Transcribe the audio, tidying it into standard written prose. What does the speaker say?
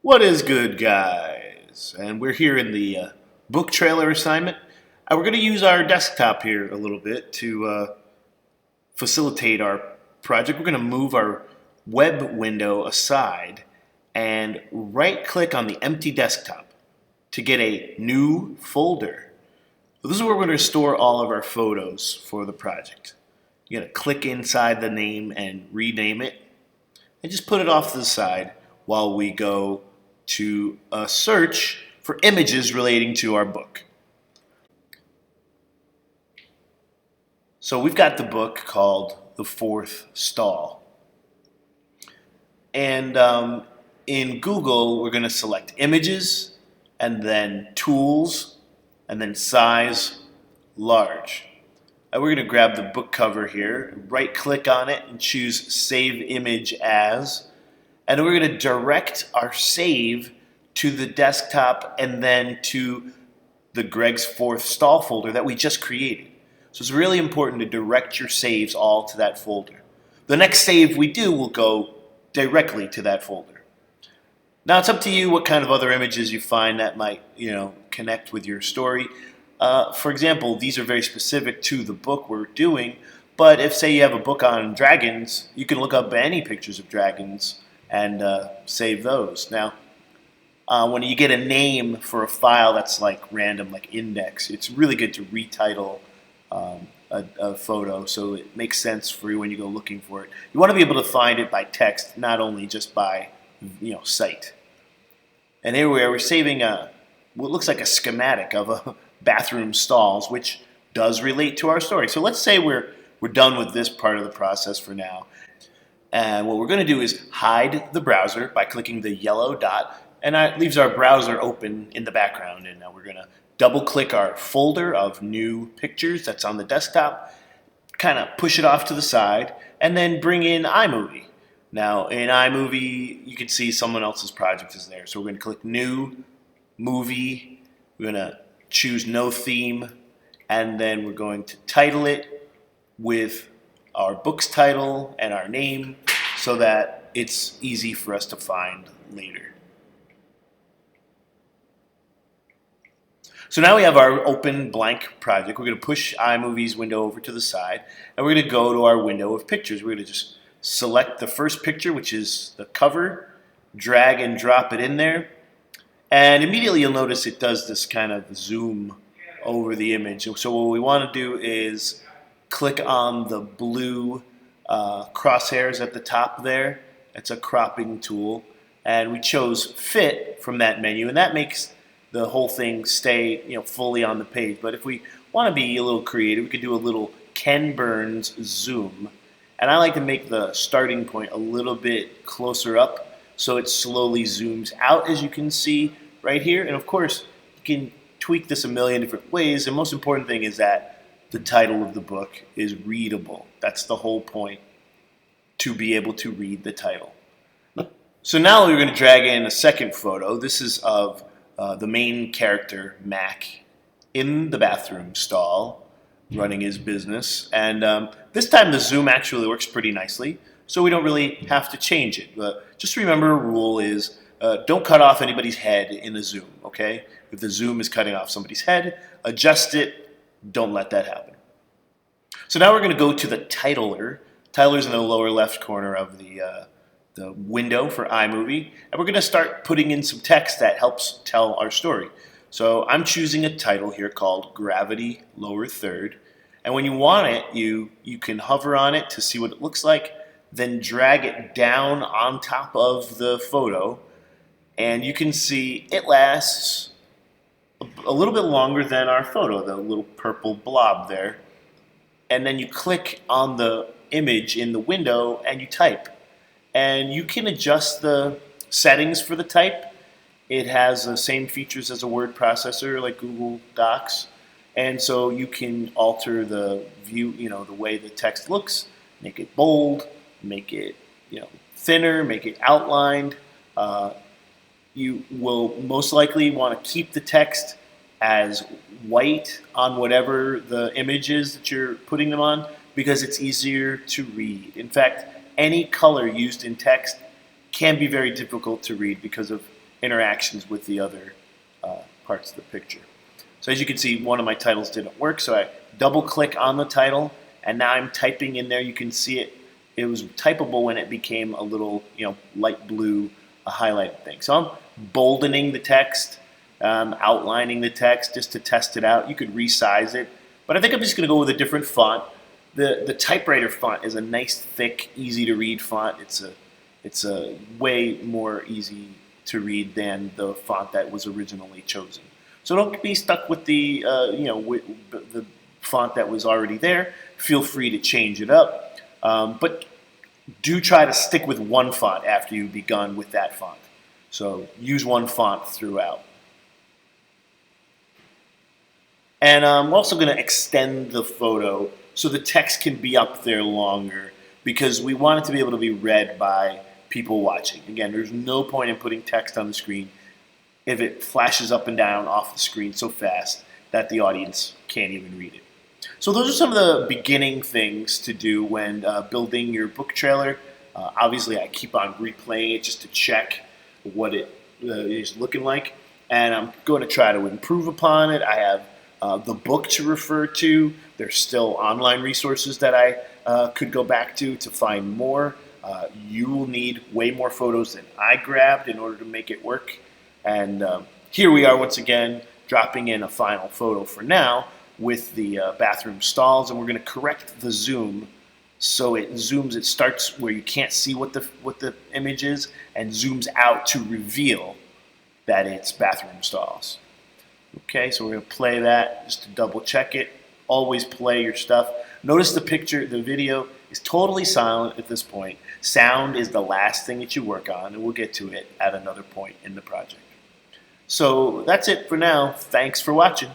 What is good, guys? And we're here in the book trailer assignment. And we're going to use our desktop here a little bit to facilitate our project. We're going to move our web window aside and right click on the empty desktop to get a new folder. So this is where we're going to store all of our photos for the project. You're going to click inside the name and rename it and just put it off to the side while we go to a search for images relating to our book. So we've got the book called The Fourth Stall. And in Google, we're going to select images and then tools and then size large. And we're going to grab the book cover here, right click on it and choose Save Image As. And we're going to direct our save to the desktop and then to the Greg's Fourth Stall folder that we just created. So it's really important to direct your saves all to that folder. The next save we do will go directly to that folder. Now it's up to you what kind of other images you find that might, connect with your story. For example, these are very specific to the book we're doing, but if, say, you have a book on dragons, you can look up any pictures of dragons and save those. Now, when you get a name for a file that's like random, like index, it's really good to retitle a photo so it makes sense for you when you go looking for it. You want to be able to find it by text, not only just by sight. And here we're saving what looks like a schematic of a bathroom stalls, which does relate to our story. So let's say we're done with this part of the process for now. And what we're going to do is hide the browser by clicking the yellow dot, and that leaves our browser open in the background. And now we're going to double click our folder of new pictures that's on the desktop, kind of push it off to the side, and then bring in Imovie. Now in Imovie, you can see someone else's project is there. So we're going to click New, Movie, we're going to choose No Theme, and then we're going to title it with our book's title and our name so that it's easy for us to find later. So now we have our open blank project. We're going to push iMovie's window over to the side, and we're going to go to our window of pictures. We're going to just select the first picture, which is the cover, drag and drop it in there, and immediately you'll notice it does this kind of zoom over the image. So what we want to do is click on the blue crosshairs at the top there. It's a cropping tool. And we chose Fit from that menu, and that makes the whole thing stay fully on the page. But if we want to be a little creative, we could do a little Ken Burns zoom. And I like to make the starting point a little bit closer up so it slowly zooms out, as you can see right here. And of course, you can tweak this a million different ways. The most important thing is that the title of the book is readable. That's the whole point, to be able to read the title. So now we're going to drag in a second photo. This is of the main character, Mac, in the bathroom stall, running his business. And this time the zoom actually works pretty nicely, so we don't really have to change it. But just remember, a rule is don't cut off anybody's head in the zoom, okay? If the zoom is cutting off somebody's head, adjust it. Don't let that happen. So now we're going to go to the titler. Titler's in the lower left corner of the window for iMovie, and we're going to start putting in some text that helps tell our story. So I'm choosing a title here called Gravity Lower Third, and when you want it, you can hover on it to see what it looks like, then drag it down on top of the photo, and you can see it lasts a little bit longer than our photo, the little purple blob there. And then you click on the image in the window and you type. And you can adjust the settings for the type. It has the same features as a word processor like Google Docs. And so you can alter the view, the way the text looks, make it bold, make it thinner, make it outlined. You will most likely want to keep the text as white on whatever the image is that you're putting them on, because it's easier to read. In fact, any color used in text can be very difficult to read because of interactions with the other parts of the picture. So as you can see, one of my titles didn't work, so I double-click on the title, and now I'm typing in there. You can see it. It was typable when it became a little, light blue highlighted thing. So I'm boldening the text, outlining the text just to test it out. You could resize it, but I think I'm just going to go with a different font. The typewriter font is a nice, thick, easy-to-read font. It's a way more easy to read than the font that was originally chosen. So don't be stuck with the the font that was already there. Feel free to change it up, but do try to stick with one font after you've begun with that font. So use one font throughout. And I'm also going to extend the photo so the text can be up there longer, because we want it to be able to be read by people watching. Again, there's no point in putting text on the screen if it flashes up and down off the screen so fast that the audience can't even read it. So those are some of the beginning things to do when building your book trailer. Obviously, I keep on replaying it just to check what it is looking like, and I'm going to try to improve upon it. I have the book to refer to. There's still online resources that I could go back to find more. You will need way more photos than I grabbed in order to make it work. And here we are once again, dropping in a final photo for now with the bathroom stalls, and we're going to correct the zoom so it zooms. It starts where you can't see what the image is, and zooms out to reveal that it's bathroom stalls. Okay, so we're going to play that just to double check it. Always play your stuff. Notice the video is totally silent at this point. Sound is the last thing that you work on, and we'll get to it at another point in the project. So that's it for now. Thanks for watching.